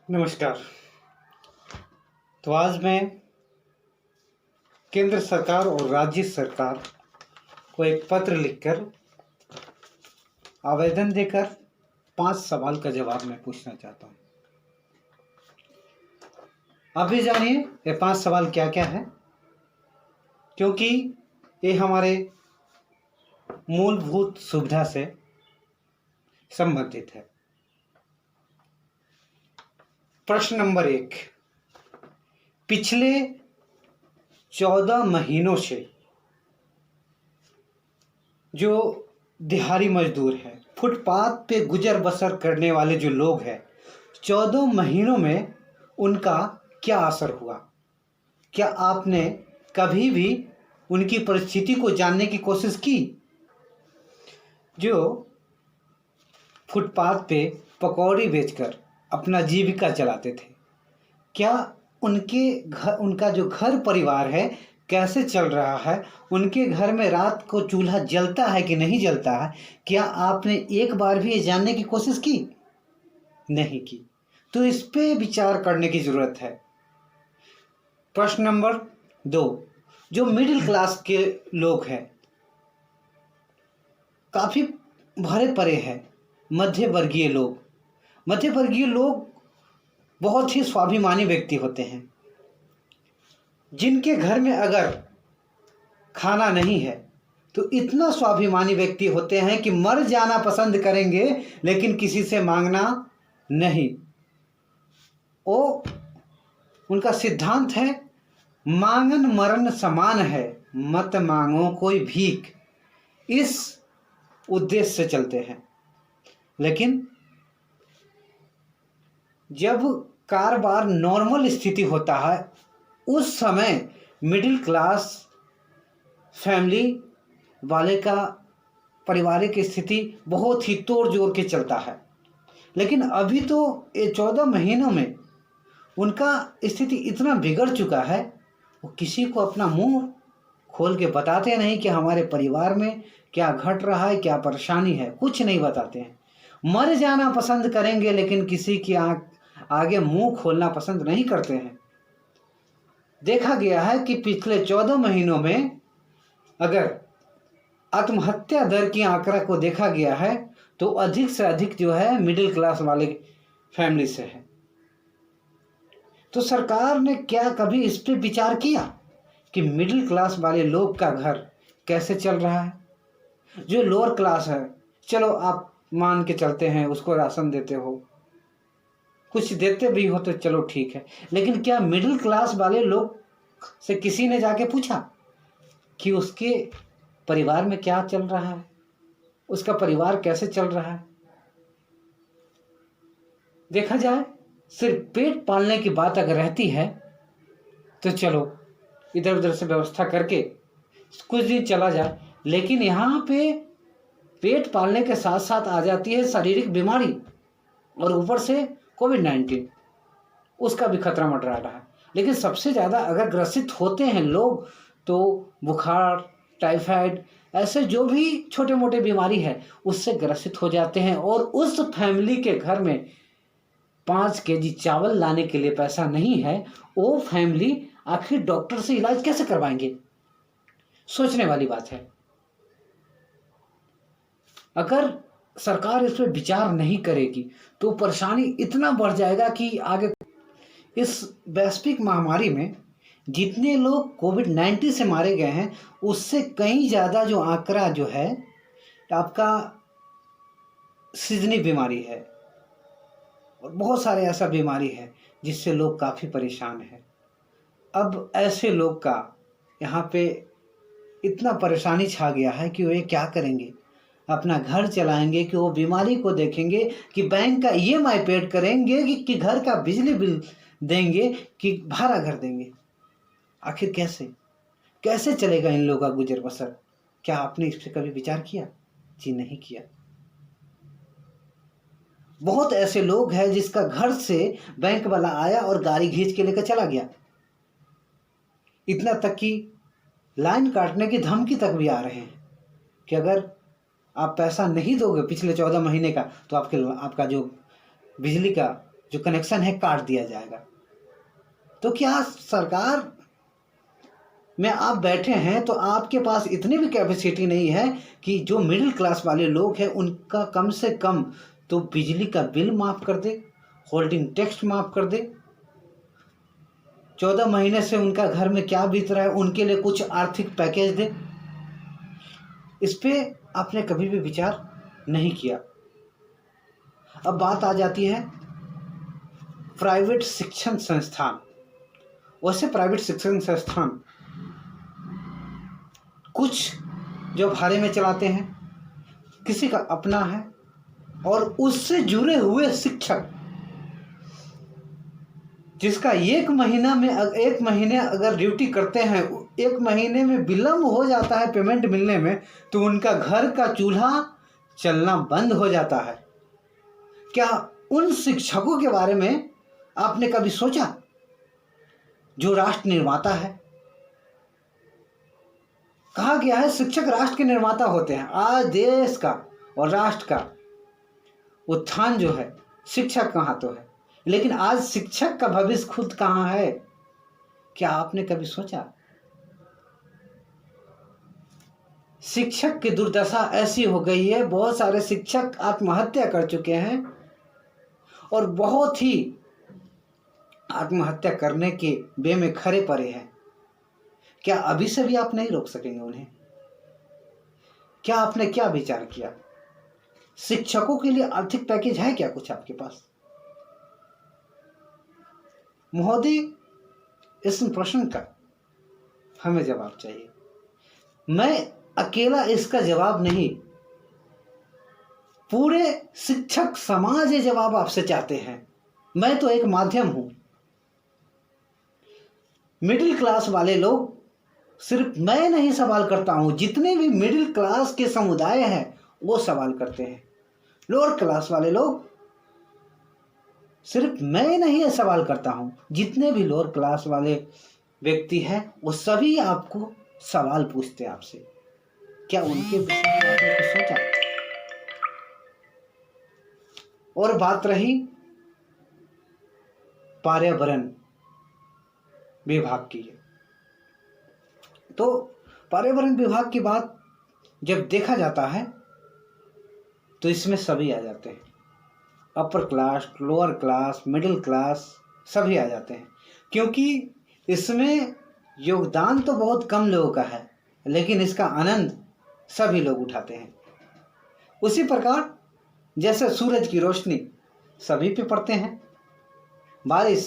नमस्कार। तो आज मैं केंद्र सरकार और राज्य सरकार को एक पत्र लिखकर आवेदन देकर 5 सवाल का जवाब मैं पूछना चाहता हूँ। आप भी जानिए ये 5 सवाल क्या क्या है, क्योंकि ये हमारे मूलभूत सुविधा से संबंधित है। प्रश्न नंबर 1, पिछले 14 महीनों से जो दिहाड़ी मजदूर हैं, फुटपाथ पे गुजर बसर करने वाले जो लोग हैं, 14 महीनों में उनका क्या असर हुआ? क्या आपने कभी भी उनकी परिस्थिति को जानने की कोशिश की? जो फुटपाथ पे पकौड़ी बेचकर अपना जीविका चलाते थे, क्या उनका जो घर परिवार है कैसे चल रहा है? उनके घर में रात को चूल्हा जलता है कि नहीं जलता है? क्या आपने एक बार भी ये जानने की कोशिश की? नहीं की। तो इस पे विचार करने की ज़रूरत है। प्रश्न नंबर 2, जो मिडिल क्लास के लोग हैं, काफ़ी भरे पड़े हैं, मध्य वर्गीय लोग बहुत ही स्वाभिमानी व्यक्ति होते हैं, जिनके घर में अगर खाना नहीं है तो इतना स्वाभिमानी व्यक्ति होते हैं कि मर जाना पसंद करेंगे लेकिन किसी से मांगना नहीं। वो उनका सिद्धांत है, मांगन मरण समान है, मत मांगो कोई भीख। इस उद्देश्य से चलते हैं। लेकिन जब कारोबार नॉर्मल स्थिति होता है, उस समय मिडिल क्लास फैमिली वाले का पारिवारिक स्थिति बहुत ही तोड़ जोड़ के चलता है। लेकिन अभी तो ये 14 महीनों में उनका स्थिति इतना बिगड़ चुका है, वो किसी को अपना मुंह खोल के बताते नहीं कि हमारे परिवार में क्या घट रहा है, क्या परेशानी है, कुछ नहीं बताते हैं। मर जाना पसंद करेंगे लेकिन किसी की आगे मुंह खोलना पसंद नहीं करते हैं। देखा गया है कि पिछले 14 महीनों में अगर आत्महत्या दर की आंकड़ा को देखा गया है तो अधिक से अधिक जो है मिडिल क्लास वाले फैमिली से है। तो सरकार ने क्या कभी इस पे विचार किया कि मिडिल क्लास वाले लोग का घर कैसे चल रहा है? जो लोअर क्लास है, चलो आप मान के चलते हैं, उसको राशन देते हो, कुछ देते भी हो तो चलो ठीक है, लेकिन क्या मिडिल क्लास वाले लोग से किसी ने जाके पूछा कि उसके परिवार में क्या चल रहा है, उसका परिवार कैसे चल रहा है? देखा जाए सिर्फ पेट पालने की बात अगर रहती है तो चलो इधर उधर से व्यवस्था करके कुछ दिन चला जाए, लेकिन यहाँ पे पेट पालने के साथ साथ आ जाती है शारीरिक बीमारी और ऊपर से कोविड-19, उसका भी खतरा मंडरा रहा है। लेकिन सबसे ज़्यादा अगर ग्रसित होते हैं लोग तो बुखार, टाइफाइड, ऐसे जो भी छोटे मोटे बीमारी है उससे ग्रसित हो जाते हैं। और उस फैमिली के घर में 5 केजी चावल लाने के लिए पैसा नहीं है, वो फैमिली आखिर डॉक्टर से इलाज कैसे करवाएंगे? सोचने वाली बात है। अगर सरकार इस पर विचार नहीं करेगी तो परेशानी इतना बढ़ जाएगा कि आगे इस वैश्विक महामारी में जितने लोग कोविड-19 से मारे गए हैं उससे कहीं ज़्यादा जो आंकड़ा जो है आपका सीजनी बीमारी है और बहुत सारे ऐसा बीमारी है जिससे लोग काफ़ी परेशान हैं। अब ऐसे लोग का यहाँ पे इतना परेशानी छा गया है कि वे क्या करेंगे? अपना घर चलाएंगे कि वो बीमारी को देखेंगे कि बैंक का ईएमआई पेड करेंगे कि घर का बिजली बिल देंगे कि भाड़ा घर देंगे? आखिर कैसे चलेगा इन लोगों का गुजर बसर? क्या आपने इस पर कभी विचार किया? जी नहीं किया। बहुत ऐसे लोग हैं जिसका घर से बैंक वाला आया और गाड़ी खींच के लेकर चला गया, इतना तक कि लाइन काटने की धमकी तक भी आ रहे हैं कि अगर आप पैसा नहीं दोगे पिछले 14 महीने का तो आपका जो बिजली का जो कनेक्शन है काट दिया जाएगा। तो क्या सरकार में आप बैठे हैं तो आपके पास इतनी भी कैपेसिटी नहीं है कि जो मिडिल क्लास वाले लोग हैं उनका कम से कम तो बिजली का बिल माफ़ कर दे, होल्डिंग टैक्स माफ़ कर दे, 14 महीने से उनका घर में क्या बीत रहा है उनके लिए कुछ आर्थिक पैकेज दे। इस पे आपने कभी भी विचार नहीं किया। अब बात आ जाती है प्राइवेट शिक्षण संस्थान। वैसे प्राइवेट शिक्षण संस्थान कुछ जो भाड़े में चलाते हैं, किसी का अपना है, और उससे जुड़े हुए शिक्षक जिसका एक महीने अगर ड्यूटी करते हैं, 1 महीने में विलम्ब हो जाता है पेमेंट मिलने में, तो उनका घर का चूल्हा चलना बंद हो जाता है। क्या उन शिक्षकों के बारे में आपने कभी सोचा जो राष्ट्र निर्माता है? कहा गया है शिक्षक राष्ट्र के निर्माता होते हैं। आज देश का और राष्ट्र का उत्थान जो है शिक्षक का हाथों है, लेकिन आज शिक्षक का भविष्य खुद कहाँ है? क्या आपने कभी सोचा? शिक्षक की दुर्दशा ऐसी हो गई है, बहुत सारे शिक्षक आत्महत्या कर चुके हैं और बहुत ही आत्महत्या करने के बे में खड़े पड़े हैं। क्या अभी से भी आप नहीं रोक सकेंगे उन्हें? क्या आपने क्या विचार किया? शिक्षकों के लिए आर्थिक पैकेज है क्या कुछ आपके पास? महोदय, इस प्रश्न का हमें जवाब चाहिए। मैं अकेला इसका जवाब नहीं, पूरे शिक्षक समाज ये जवाब आपसे चाहते हैं। मैं तो एक माध्यम हूं। मिडिल क्लास वाले लोग, सिर्फ मैं नहीं सवाल करता हूं, जितने भी मिडिल क्लास के समुदाय हैं वो सवाल करते हैं। लोअर क्लास वाले लोग, सिर्फ मैं नहीं सवाल करता हूं, जितने भी लोअर क्लास वाले व्यक्ति हैं वो सभी आपको सवाल पूछते हैं आपसे। क्या उनके विषय में आपने कुछ सोचा? और बात रही पर्यावरण विभाग की, तो पर्यावरण विभाग की बात जब देखा जाता है तो इसमें सभी आ जाते हैं। Upper class, lower class, middle class सभी आ जाते हैं, क्योंकि इसमें योगदान तो बहुत कम लोगों का है, लेकिन इसका आनंद सभी लोग उठाते हैं। उसी प्रकार जैसे सूरज की रोशनी सभी पे पड़ते हैं, बारिश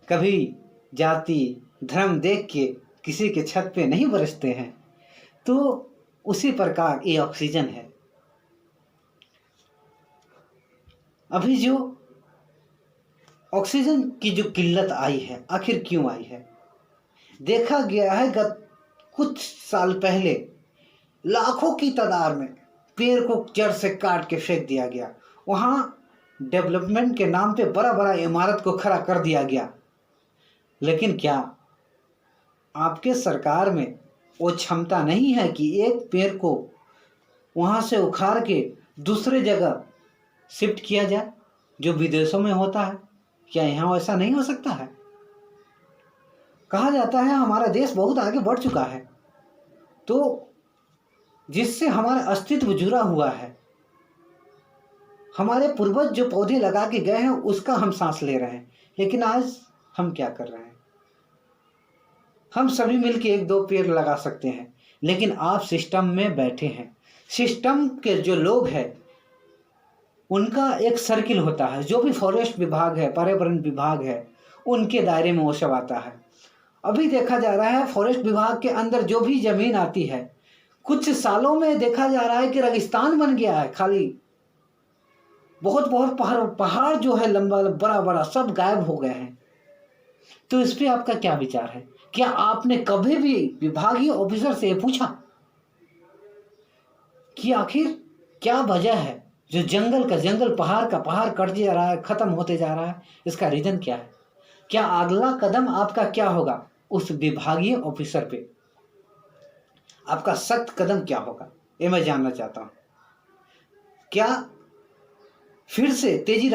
कभी जाति धर्म देख के किसी के छत पे नहीं बरसते हैं, तो उसी प्रकार ये ऑक्सीजन है। अभी जो ऑक्सीजन की जो किल्लत आई है, आखिर क्यों आई है? देखा गया है गत कुछ साल पहले लाखों की तादाद में पेड़ को जड़ से काट के फेंक दिया गया। वहाँ डेवलपमेंट के नाम पे बड़ा बड़ा इमारत को खड़ा कर दिया गया, लेकिन क्या आपके सरकार में वो क्षमता नहीं है कि एक पेड़ को वहाँ से उखाड़ के दूसरे जगह शिफ्ट किया जाए जो विदेशों में होता है? क्या यहाँ ऐसा नहीं हो सकता है? कहा जाता है हमारा देश बहुत आगे बढ़ चुका है, तो जिससे हमारा अस्तित्व जुड़ा हुआ है। हमारे पूर्वज जो पौधे लगा के गए हैं उसका हम सांस ले रहे हैं, लेकिन आज हम क्या कर रहे हैं? हम सभी मिलके 1-2 पेड़ लगा सकते हैं, लेकिन आप सिस्टम में बैठे हैं। सिस्टम के जो लोग हैं उनका एक सर्किल होता है, जो भी फॉरेस्ट विभाग है, पर्यावरण विभाग है, उनके दायरे में वो सब आता है। अभी देखा जा रहा है फॉरेस्ट विभाग के अंदर जो भी जमीन आती है, कुछ सालों में देखा जा रहा है कि रेगिस्तान बन गया है। खाली बहुत बहुत पहाड़ जो है लंबा बड़ा बड़ा सब गायब हो गए हैं। तो इस पे आपका क्या विचार है? क्या आपने कभी भी विभागीय ऑफिसर से पूछा कि आखिर क्या वजह है जो जंगल का जंगल, पहाड़ का पहाड़ कट जा रहा है, खत्म होते जा रहा है? इसका रीजन क्या है? क्या अगला कदम आपका क्या होगा उस विभागीय ऑफिसर पे? आपका सख्त कदम क्या होगा, ये मैं जानना चाहता हूं। क्या फिर से तेजी